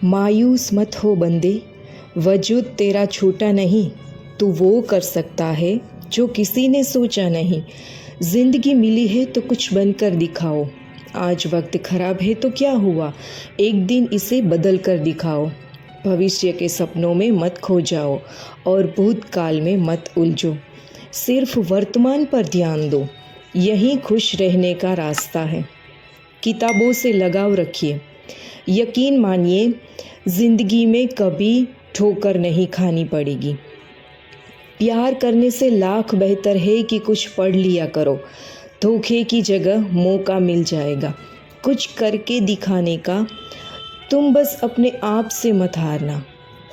मायूस मत हो बंदे, वजूद तेरा छोटा नहीं, तू वो कर सकता है जो किसी ने सोचा नहीं। जिंदगी मिली है तो कुछ बनकर दिखाओ, आज वक्त खराब है तो क्या हुआ, एक दिन इसे बदल कर दिखाओ। भविष्य के सपनों में मत खो जाओ और भूतकाल में मत उलझो, सिर्फ वर्तमान पर ध्यान दो, यही खुश रहने का रास्ता है। किताबों से लगाव रखिए, यकीन मानिए ज़िंदगी में कभी ठोकर नहीं खानी पड़ेगी। प्यार करने से लाख बेहतर है कि कुछ पढ़ लिया करो, धोखे की जगह मौका मिल जाएगा कुछ करके दिखाने का। तुम बस अपने आप से मत हारना,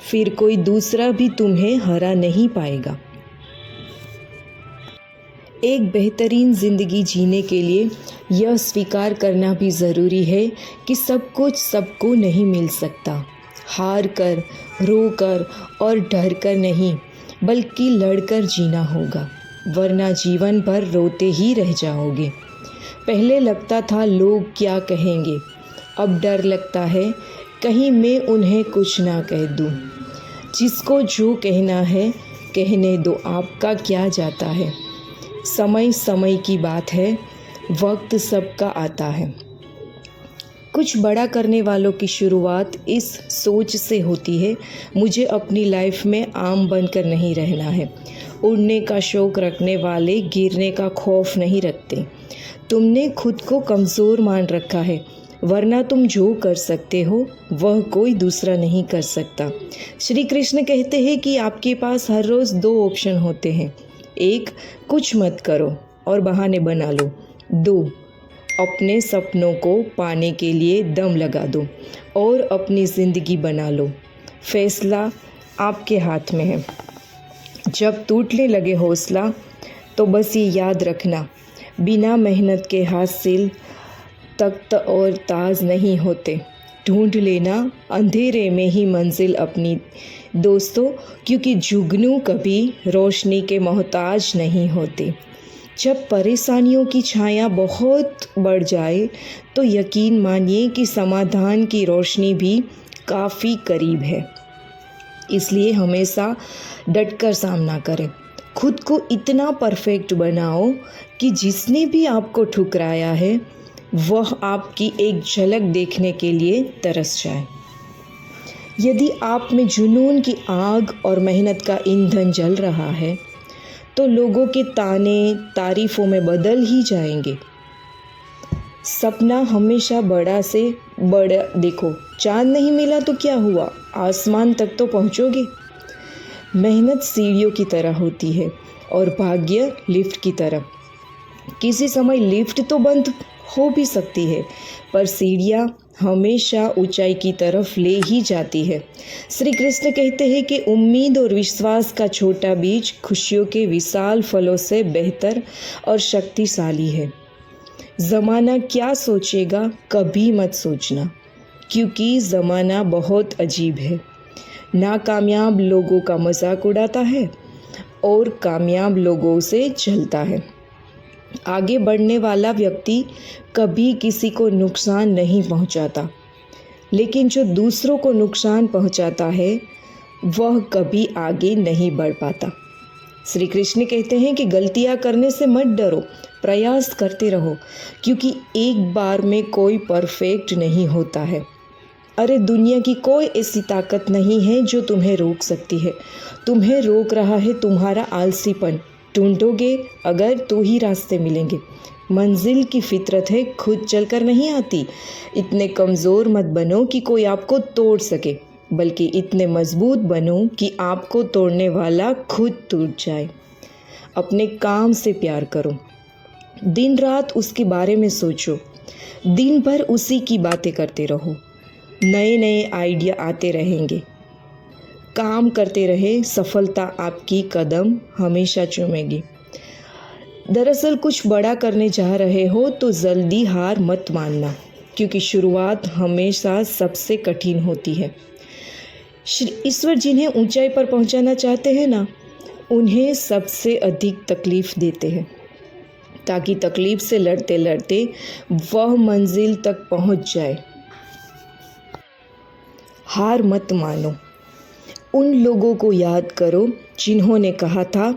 फिर कोई दूसरा भी तुम्हें हरा नहीं पाएगा। एक बेहतरीन ज़िंदगी जीने के लिए यह स्वीकार करना भी ज़रूरी है कि सब कुछ सबको नहीं मिल सकता। हार कर, रो कर और डर कर नहीं, बल्कि लड़कर जीना होगा, वरना जीवन भर रोते ही रह जाओगे। पहले लगता था लोग क्या कहेंगे, अब डर लगता है कहीं मैं उन्हें कुछ ना कह दूँ। जिसको जो कहना है कहने दो, आपका क्या जाता है। समय समय की बात है, वक्त सबका आता है। कुछ बड़ा करने वालों की शुरुआत इस सोच से होती है, मुझे अपनी लाइफ में आम बनकर नहीं रहना है। उड़ने का शौक़ रखने वाले गिरने का खौफ नहीं रखते। तुमने खुद को कमज़ोर मान रखा है, वरना तुम जो कर सकते हो वह कोई दूसरा नहीं कर सकता। श्री कृष्ण कहते हैं कि आपके पास हर रोज़ 2 ऑप्शन होते हैं। 1, कुछ मत करो और बहाने बना लो। 2, अपने सपनों को पाने के लिए दम लगा दो और अपनी ज़िंदगी बना लो। फैसला आपके हाथ में है। जब टूटने लगे हौसला तो बस ये याद रखना, बिना मेहनत के हासिल तख्त और ताज नहीं होते। ढूंढ लेना अंधेरे में ही मंजिल अपनी दोस्तों, क्योंकि जुगनू कभी रोशनी के मोहताज नहीं होते। जब परेशानियों की छाया बहुत बढ़ जाए तो यकीन मानिए कि समाधान की रोशनी भी काफ़ी करीब है। इसलिए हमेशा डटकर सामना करें। खुद को इतना परफेक्ट बनाओ कि जिसने भी आपको ठुकराया है वह आपकी एक झलक देखने के लिए तरस जाए। यदि आप में जुनून की आग और मेहनत का ईंधन जल रहा है तो लोगों के ताने तारीफ़ों में बदल ही जाएंगे। सपना हमेशा बड़ा से बड़ा देखो, चांद नहीं मिला तो क्या हुआ, आसमान तक तो पहुंचोगे। मेहनत सीढ़ियों की तरह होती है और भाग्य लिफ्ट की तरह। किसी समय लिफ्ट तो बंद हो भी सकती है, पर सीढ़ियाँ हमेशा ऊंचाई की तरफ ले ही जाती है। श्री कृष्ण कहते हैं कि उम्मीद और विश्वास का छोटा बीज खुशियों के विशाल फलों से बेहतर और शक्तिशाली है। ज़माना क्या सोचेगा कभी मत सोचना, क्योंकि ज़माना बहुत अजीब है। नाकामयाब लोगों का मजाक उड़ाता है और कामयाब लोगों से जलता है। आगे बढ़ने वाला व्यक्ति कभी किसी को नुकसान नहीं पहुंचाता, लेकिन जो दूसरों को नुकसान पहुंचाता है वह कभी आगे नहीं बढ़ पाता। श्री कृष्ण कहते हैं कि गलतियां करने से मत डरो, प्रयास करते रहो, क्योंकि एक बार में कोई परफेक्ट नहीं होता है। अरे दुनिया की कोई ऐसी ताकत नहीं है जो तुम्हें रोक सकती है। तुम्हें रोक रहा है तुम्हारा आलसीपन। ढूंढोगे अगर तो ही रास्ते मिलेंगे। मंजिल की फितरत है, खुद चलकर नहीं आती। इतने कमज़ोर मत बनो कि कोई आपको तोड़ सके, बल्कि इतने मजबूत बनो कि आपको तोड़ने वाला खुद टूट जाए। अपने काम से प्यार करो, दिन रात उसके बारे में सोचो, दिन भर उसी की बातें करते रहो। नए नए आइडिया आते रहेंगे। काम करते रहे, सफलता आपकी कदम हमेशा चूमेगी। दरअसल कुछ बड़ा करने जा रहे हो तो जल्दी हार मत मानना, क्योंकि शुरुआत हमेशा सबसे कठिन होती है। ईश्वर जिन्हें ऊंचाई पर पहुंचाना चाहते हैं ना, उन्हें सबसे अधिक तकलीफ़ देते हैं, ताकि तकलीफ़ से लड़ते लड़ते वह मंजिल तक पहुंच जाए। हार मत मानो। उन लोगों को याद करो जिन्होंने कहा था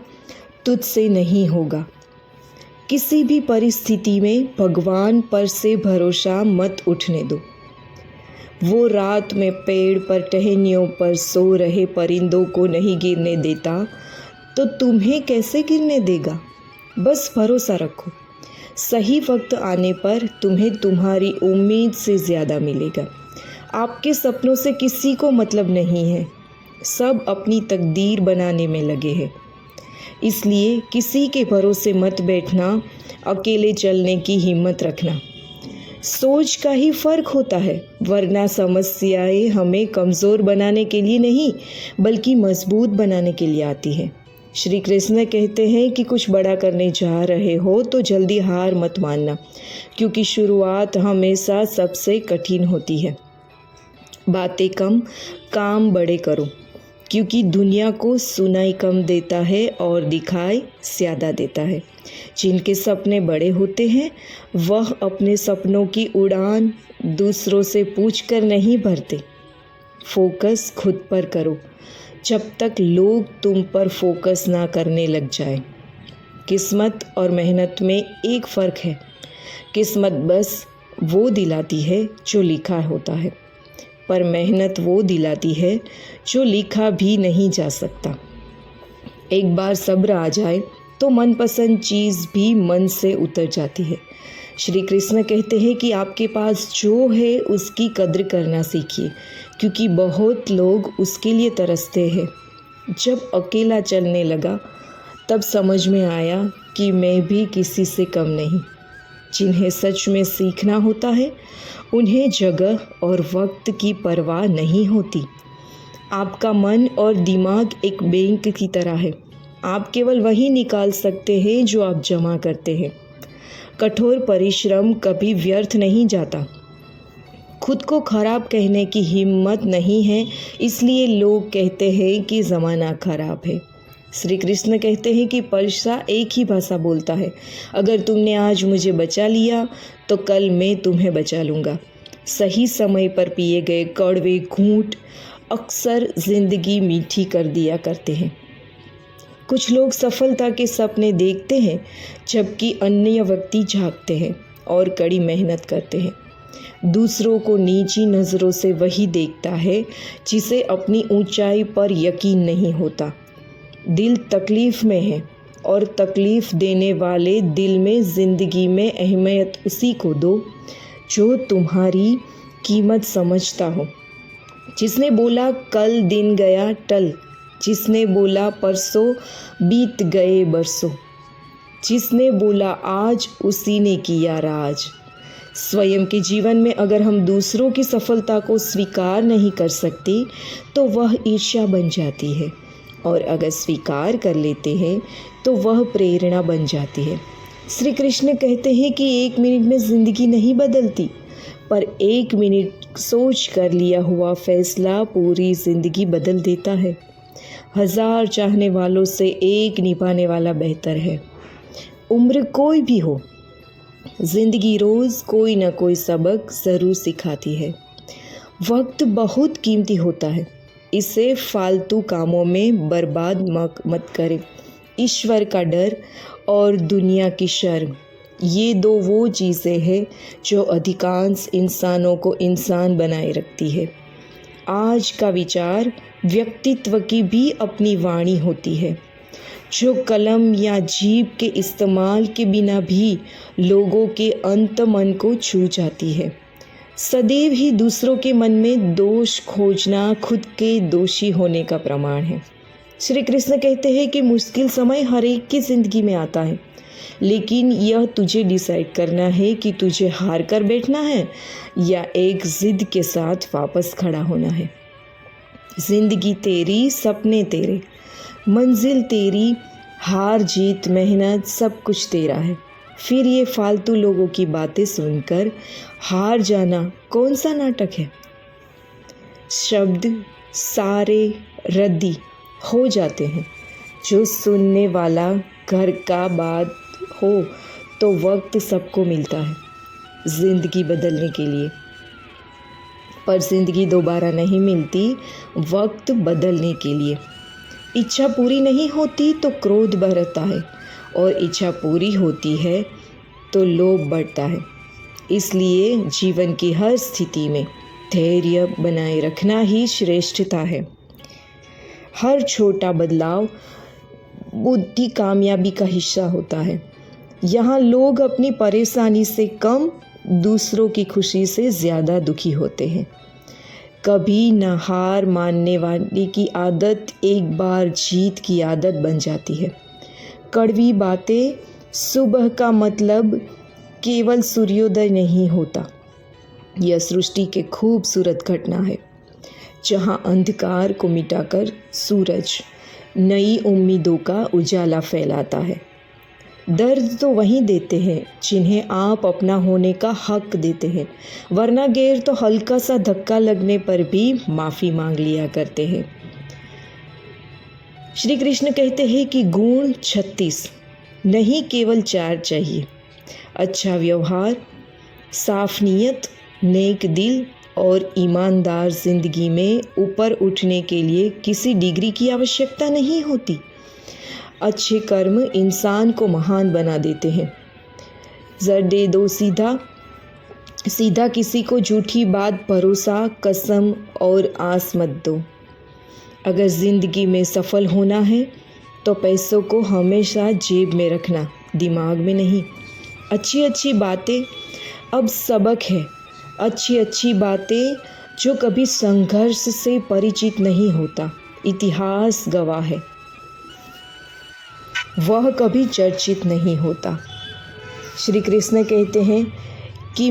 तुझसे नहीं होगा। किसी भी परिस्थिति में भगवान पर से भरोसा मत उठने दो। वो रात में पेड़ पर टहनियों पर सो रहे परिंदों को नहीं गिरने देता तो तुम्हें कैसे गिरने देगा। बस भरोसा रखो, सही वक्त आने पर तुम्हें तुम्हारी उम्मीद से ज़्यादा मिलेगा। आपके सपनों से किसी को मतलब नहीं है, सब अपनी तकदीर बनाने में लगे हैं। इसलिए किसी के भरोसे मत बैठना, अकेले चलने की हिम्मत रखना। सोच का ही फ़र्क होता है, वरना समस्याएं हमें कमज़ोर बनाने के लिए नहीं बल्कि मजबूत बनाने के लिए आती है। श्री कृष्ण कहते हैं कि कुछ बड़ा करने जा रहे हो तो जल्दी हार मत मानना, क्योंकि शुरुआत हमेशा सबसे कठिन होती है। बातें कम, काम बड़े करो, क्योंकि दुनिया को सुनाई कम देता है और दिखाई ज़्यादा देता है। जिनके सपने बड़े होते हैं वह अपने सपनों की उड़ान दूसरों से पूछकर नहीं भरते। फोकस खुद पर करो जब तक लोग तुम पर फोकस ना करने लग जाए। किस्मत और मेहनत में एक फ़र्क है। किस्मत बस वो दिलाती है जो लिखा होता है, पर मेहनत वो दिलाती है जो लिखा भी नहीं जा सकता। एक बार सब्र आ जाए तो मनपसंद चीज़ भी मन से उतर जाती है। श्री कृष्ण कहते हैं कि आपके पास जो है उसकी कद्र करना सीखिए, क्योंकि बहुत लोग उसके लिए तरसते हैं। जब अकेला चलने लगा तब समझ में आया कि मैं भी किसी से कम नहीं। जिन्हें सच में सीखना होता है उन्हें जगह और वक्त की परवाह नहीं होती। आपका मन और दिमाग एक बैंक की तरह है, आप केवल वही निकाल सकते हैं जो आप जमा करते हैं। कठोर परिश्रम कभी व्यर्थ नहीं जाता। खुद को खराब कहने की हिम्मत नहीं है, इसलिए लोग कहते हैं कि ज़माना खराब है। श्री कृष्ण कहते हैं कि परसा एक ही भाषा बोलता है। अगर तुमने आज मुझे बचा लिया तो कल मैं तुम्हें बचा लूँगा। सही समय पर पिए गए कड़वे घूंट अक्सर ज़िंदगी मीठी कर दिया करते हैं। कुछ लोग सफलता के सपने देखते हैं जबकि अन्य व्यक्ति झांकते हैं और कड़ी मेहनत करते हैं। दूसरों को नीची नज़रों से वही देखता है जिसे अपनी ऊंचाई पर यकीन नहीं होता। दिल तकलीफ़ में है और तकलीफ़ देने वाले दिल में ज़िंदगी में अहमियत उसी को दो जो तुम्हारी कीमत समझता हो। जिसने बोला कल दिन गया टल, जिसने बोला परसों बीत गए बरसों, जिसने बोला आज उसी ने किया राज। स्वयं के जीवन में अगर हम दूसरों की सफलता को स्वीकार नहीं कर सकते तो वह ईर्ष्या बन जाती है, और अगर स्वीकार कर लेते हैं तो वह प्रेरणा बन जाती है। श्री कृष्ण कहते हैं कि 1 मिनट में ज़िंदगी नहीं बदलती, पर 1 मिनट सोच कर लिया हुआ फैसला पूरी ज़िंदगी बदल देता है। 1000 चाहने वालों से 1 निभाने वाला बेहतर है। उम्र कोई भी हो, ज़िंदगी रोज़ कोई ना कोई सबक ज़रूर सिखाती है। वक्त बहुत कीमती होता है, इसे फालतू कामों में बर्बाद मत करें। ईश्वर का डर और दुनिया की शर्म, ये 2 वो चीज़ें हैं जो अधिकांश इंसानों को इंसान बनाए रखती है। आज का विचार व्यक्तित्व की भी अपनी वाणी होती है, जो कलम या जीभ के इस्तेमाल के बिना भी लोगों के अंत मन को छू जाती है। सदैव ही दूसरों के मन में दोष खोजना खुद के दोषी होने का प्रमाण है। श्री कृष्ण कहते हैं कि मुश्किल समय हर एक की ज़िंदगी में आता है, लेकिन यह तुझे डिसाइड करना है कि तुझे हार कर बैठना है या एक ज़िद के साथ वापस खड़ा होना है। ज़िंदगी तेरी, सपने तेरे, मंजिल तेरी, हार जीत मेहनत सब कुछ तेरा है। फिर ये फालतू लोगों की बातें सुनकर हार जाना कौन सा नाटक है। शब्द सारे रद्दी हो जाते हैं, जो सुनने वाला घर का बात हो तो वक्त सबको मिलता है ज़िंदगी बदलने के लिए, पर ज़िंदगी दोबारा नहीं मिलती वक्त बदलने के लिए। इच्छा पूरी नहीं होती तो क्रोध बढ़ता है और इच्छा पूरी होती है तो लोभ बढ़ता है। इसलिए जीवन की हर स्थिति में धैर्य बनाए रखना ही श्रेष्ठता है। हर छोटा बदलाव बुद्धि कामयाबी का हिस्सा होता है। यहाँ लोग अपनी परेशानी से कम, दूसरों की खुशी से ज़्यादा दुखी होते हैं। कभी न हार मानने वाले की आदत एक बार जीत की आदत बन जाती है। कड़वी बातें, सुबह का मतलब केवल सूर्योदय नहीं होता। यह सृष्टि के खूबसूरत घटना है जहाँ अंधकार को मिटाकर सूरज नई उम्मीदों का उजाला फैलाता है। दर्द तो वहीं देते हैं जिन्हें आप अपना होने का हक देते हैं, वरना गैर तो हल्का सा धक्का लगने पर भी माफ़ी मांग लिया करते हैं। श्री कृष्ण कहते हैं कि गुण 36 नहीं केवल 4 चाहिए। अच्छा व्यवहार, साफ नीयत, नेक दिल और ईमानदार ज़िंदगी में ऊपर उठने के लिए किसी डिग्री की आवश्यकता नहीं होती। अच्छे कर्म इंसान को महान बना देते हैं। जर दे दो सीधा सीधा, किसी को झूठी बात, भरोसा, कसम और आस मत दो। अगर ज़िंदगी में सफल होना है तो पैसों को हमेशा जेब में रखना, दिमाग में नहीं। अच्छी अच्छी बातें, अब सबक है। अच्छी अच्छी बातें जो कभी संघर्ष से परिचित नहीं होता, इतिहास गवाह है, वह कभी चर्चित नहीं होता। श्री कृष्ण कहते हैं कि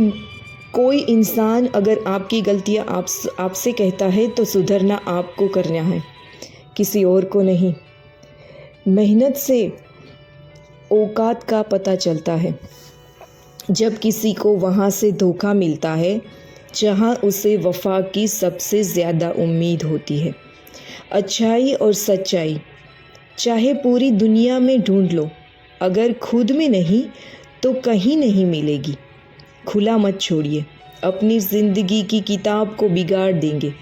कोई इंसान अगर आपकी गलतियाँ आपसे कहता है तो सुधरना आपको करना है, किसी और को नहीं। मेहनत से औकात का पता चलता है जब किसी को वहाँ से धोखा मिलता है जहाँ उसे वफा की सबसे ज़्यादा उम्मीद होती है। अच्छाई और सच्चाई चाहे पूरी दुनिया में ढूंढ लो, अगर खुद में नहीं तो कहीं नहीं मिलेगी। खुला मत छोड़िए, अपनी ज़िंदगी की किताब को बिगाड़ देंगे।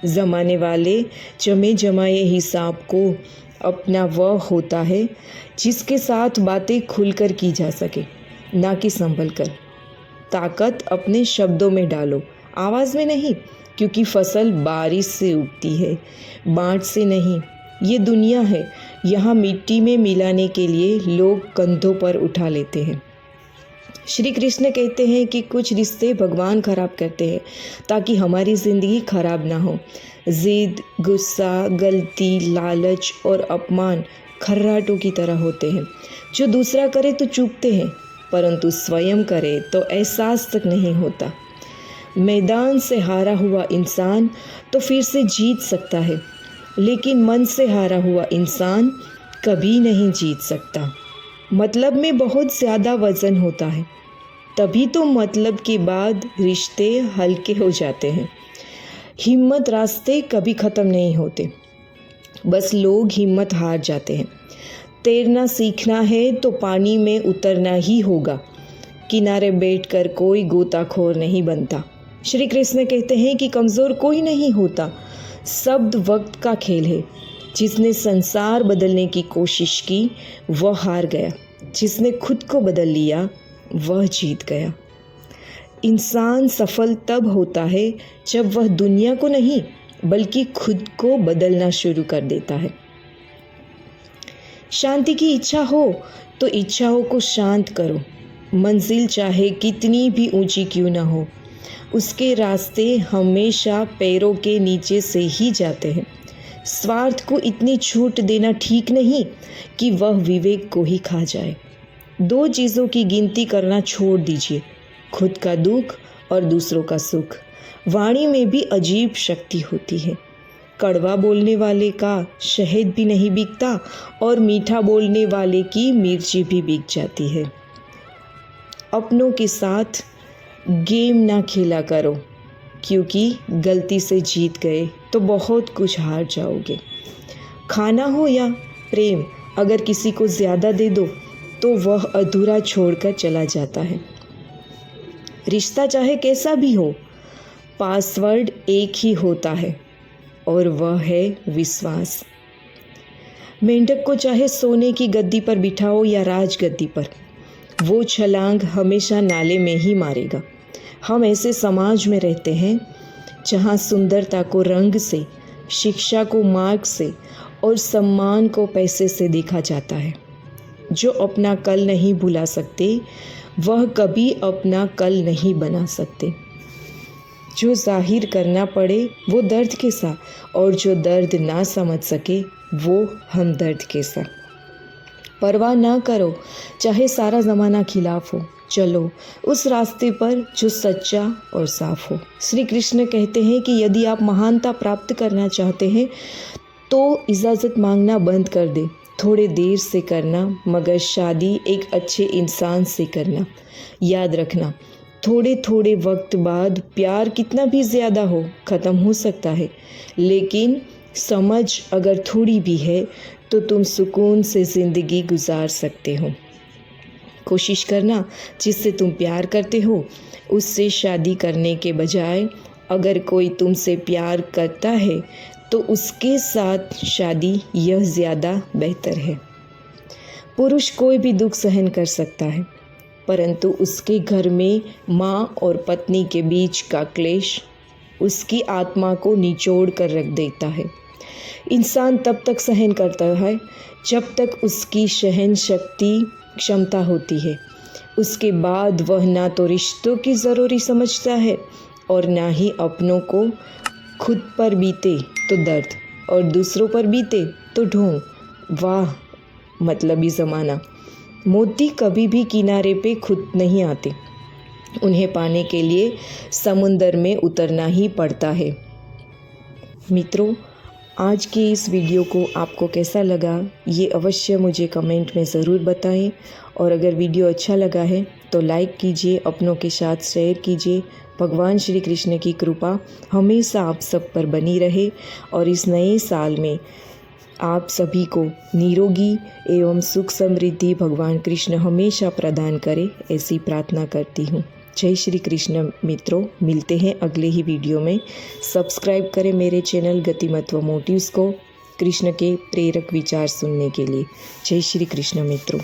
ज़माने वाले जमे जमाए हिसाब को अपना वह होता है जिसके साथ बातें खुलकर की जा सके, ना कि संभल कर। ताकत अपने शब्दों में डालो, आवाज़ में नहीं, क्योंकि फसल बारिश से उगती है, बाँट से नहीं। ये दुनिया है, यहाँ मिट्टी में मिलाने के लिए लोग कंधों पर उठा लेते हैं। श्री कृष्ण कहते हैं कि कुछ रिश्ते भगवान खराब करते हैं ताकि हमारी ज़िंदगी खराब ना हो। ज़िद, गुस्सा, गलती, लालच और अपमान खर्राटों की तरह होते हैं जो दूसरा करे तो चूकते हैं, परंतु स्वयं करे तो एहसास तक नहीं होता। मैदान से हारा हुआ इंसान तो फिर से जीत सकता है, लेकिन मन से हारा हुआ इंसान कभी नहीं जीत सकता। मतलब में बहुत ज़्यादा वज़न होता है, तभी तो मतलब के बाद रिश्ते हल्के हो जाते हैं। हिम्मत रास्ते कभी ख़त्म नहीं होते, बस लोग हिम्मत हार जाते हैं। तैरना सीखना है तो पानी में उतरना ही होगा, किनारे बैठकर कोई गोताखोर नहीं बनता। श्री कृष्ण कहते हैं कि कमज़ोर कोई नहीं होता, शब्द वक्त का खेल है। जिसने संसार बदलने की कोशिश की वह हार गया, जिसने खुद को बदल लिया वह जीत गया। इंसान सफल तब होता है जब वह दुनिया को नहीं बल्कि खुद को बदलना शुरू कर देता है। शांति की इच्छा हो तो इच्छाओं को शांत करो। मंजिल चाहे कितनी भी ऊंची क्यों ना हो, उसके रास्ते हमेशा पैरों के नीचे से ही जाते हैं। स्वार्थ को इतनी छूट देना ठीक नहीं कि वह विवेक को ही खा जाए। 2 चीज़ों की गिनती करना छोड़ दीजिए, खुद का दुख और दूसरों का सुख। वाणी में भी अजीब शक्ति होती है। कड़वा बोलने वाले का शहद भी नहीं बिकता और मीठा बोलने वाले की मिर्ची भी बिक जाती है। अपनों के साथ गेम ना खेला करो, क्योंकि गलती से जीत गए तो बहुत कुछ हार जाओगे। खाना हो या प्रेम, अगर किसी को ज़्यादा दे दो तो वह अधूरा छोड़कर चला जाता है। रिश्ता चाहे कैसा भी हो, पासवर्ड एक ही होता है और वह है विश्वास। मेंढक को चाहे सोने की गद्दी पर बिठाओ या राजगद्दी पर, वो छलांग हमेशा नाले में ही मारेगा। हम ऐसे समाज में रहते हैं जहाँ सुंदरता को रंग से, शिक्षा को मार्ग से और सम्मान को पैसे से देखा जाता है। जो अपना कल नहीं भुला सकते वह कभी अपना कल नहीं बना सकते। जो जाहिर करना पड़े वो दर्द के साथ, और जो दर्द ना समझ सके वो हमदर्द के साथ। परवाह ना करो चाहे सारा ज़माना खिलाफ हो, चलो उस रास्ते पर जो सच्चा और साफ हो। श्री कृष्ण कहते हैं कि यदि आप महानता प्राप्त करना चाहते हैं तो इजाज़त मांगना बंद कर दे। थोड़े देर से करना, मगर शादी एक अच्छे इंसान से करना। याद रखना, थोड़े थोड़े वक्त बाद प्यार कितना भी ज़्यादा हो ख़त्म हो सकता है, लेकिन समझ अगर थोड़ी भी है तो तुम सुकून से ज़िंदगी गुजार सकते हो। कोशिश करना जिससे तुम प्यार करते हो उससे शादी करने के बजाय अगर कोई तुमसे प्यार करता है तो उसके साथ शादी यह ज़्यादा बेहतर है। पुरुष कोई भी दुख सहन कर सकता है, परंतु उसके घर में माँ और पत्नी के बीच का क्लेश उसकी आत्मा को निचोड़ कर रख देता है। इंसान तब तक सहन करता है जब तक उसकी सहन शक्ति क्षमता होती है। उसके बाद वह ना तो रिश्तों की ज़रूरी समझता है और ना ही अपनों को। खुद पर बीते तो दर्द और दूसरों पर बीते तो ढोंग। वाह मतलबी ज़माना। मोती कभी भी किनारे पे खुद नहीं आते, उन्हें पाने के लिए समुंदर में उतरना ही पड़ता है। मित्रों, आज के इस वीडियो को आपको कैसा लगा ये अवश्य मुझे कमेंट में ज़रूर बताएं, और अगर वीडियो अच्छा लगा है तो लाइक कीजिए, अपनों के साथ शेयर कीजिए। भगवान श्री कृष्ण की कृपा हमेशा आप सब पर बनी रहे और इस नए साल में आप सभी को निरोगी एवं सुख समृद्धि भगवान कृष्ण हमेशा प्रदान करे, ऐसी प्रार्थना करती हूँ। जय श्री कृष्ण मित्रों, मिलते हैं अगले ही वीडियो में। सब्सक्राइब करें मेरे चैनल गतिमत्व मोटिव्स को कृष्ण के प्रेरक विचार सुनने के लिए। जय श्री कृष्ण मित्रों।